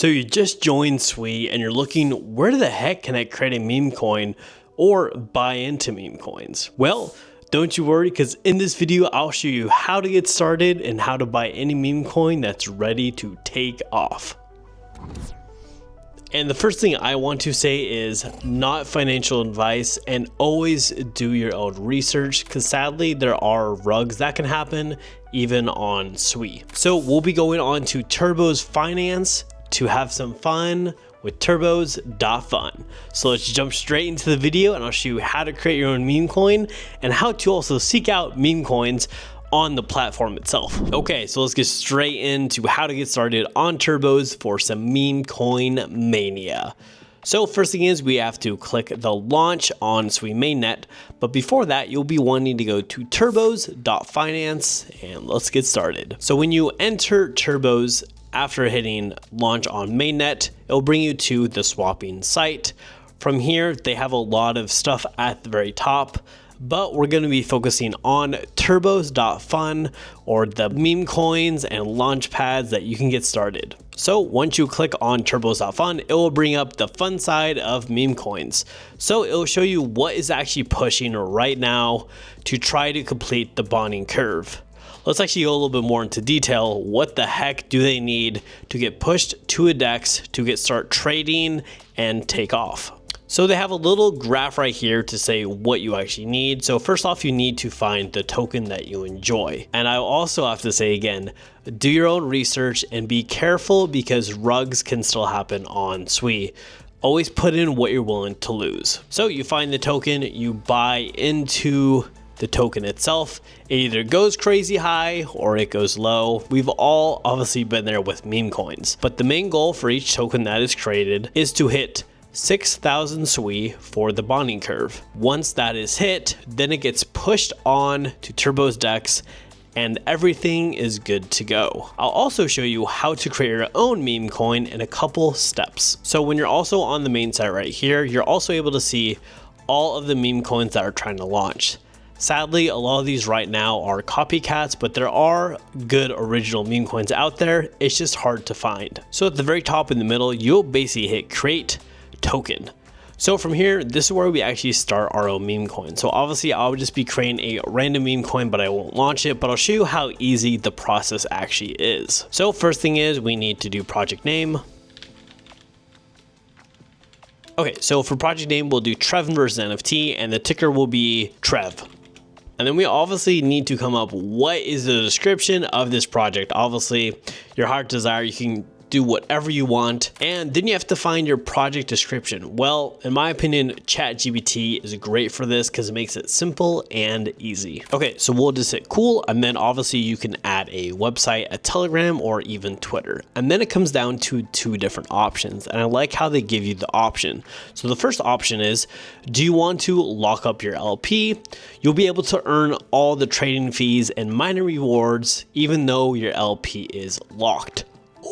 So you just joined Sui and you're looking, where the heck can I create a meme coin or buy into meme coins? Well, don't you worry, because in this video, I'll show you how to get started and how to buy any meme coin that's ready to take off. And the first thing I want to say is not financial advice, and always do your own research, because sadly there are rugs that can happen even on Sui. So we'll be going on to Turbos Finance to have some fun with turbos.fun. So let's jump straight into the video and I'll show you how to create your own meme coin and how to also seek out meme coins on the platform itself. Okay, so let's get straight into how to get started on Turbos for some meme coin mania. So first thing is we have to click the launch on Sui mainnet, but before that you'll be wanting to go to turbos.finance and let's get started. So when you enter Turbos after hitting launch on mainnet, it'll bring you to the swapping site. From here, they have a lot of stuff at the very top, but we're going to be focusing on turbos.fun, or the meme coins and launch pads that you can get started. So once you click on turbos.fun, it will bring up the fun side of meme coins. So it will show you what is actually pushing right now to try to complete the bonding curve. Let's actually go a little bit more into detail. What the heck do they need to get pushed to a DEX to start trading and take off? So they have a little graph right here to say what you actually need. So first off, you need to find the token that you enjoy. And I also have to say again, do your own research and be careful, because rugs can still happen on Sui. Always put in what you're willing to lose. So you find the token, you buy into the token itself. It either goes crazy high or it goes low. We've all obviously been there with meme coins, but the main goal for each token that is created is to hit 6,000 Sui for the bonding curve. Once that is hit, then it gets pushed on to Turbo's DEX and everything is good to go. I'll also show you how to create your own meme coin in a couple steps. So when you're also on the main site right here, you're also able to see all of the meme coins that are trying to launch. Sadly, a lot of these right now are copycats, but there are good original meme coins out there. It's just hard to find. So at the very top in the middle, you'll basically hit create token. So from here, this is where we actually start our own meme coin. So obviously I would just be creating a random meme coin, but I won't launch it, but I'll show you how easy the process actually is. So first thing is we need to do project name. Okay, so for project name, we'll do TREVIN versus NFT, and the ticker will be TREV. And then we obviously need to come up, what is the description of this project? Obviously, your heart desire, you can do whatever you want. And then you have to find your project description. Well, in my opinion, ChatGPT is great for this because it makes it simple and easy. Okay, so we'll just hit cool. And then obviously you can add a website, a Telegram, or even Twitter. And then it comes down to two different options. And I like how they give you the option. So the first option is, do you want to lock up your LP? You'll be able to earn all the trading fees and minor rewards, even though your LP is locked.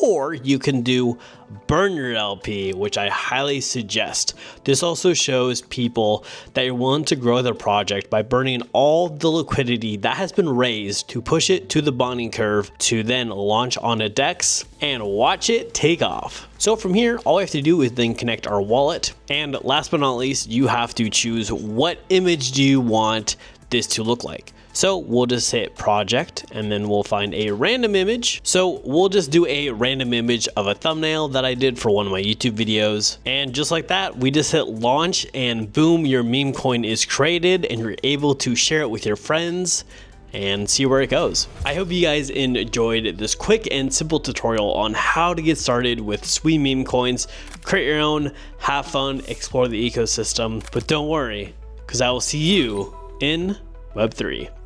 Or you can do burn your LP, which I highly suggest. This also shows people that you're willing to grow their project by burning all the liquidity that has been raised to push it to the bonding curve to then launch on a DEX and watch it take off. So from here, all we have to do is then connect our wallet. And last but not least, you have to choose what image do you want this to look like. So we'll just hit project and then we'll find a random image. So we'll just do a random image of a thumbnail that I did for one of my YouTube videos. And just like that, we just hit launch and boom, your meme coin is created and you're able to share it with your friends and see where it goes. I hope you guys enjoyed this quick and simple tutorial on how to get started with Sui meme coins. Create your own, have fun, explore the ecosystem, but don't worry, because I will see you in Web3.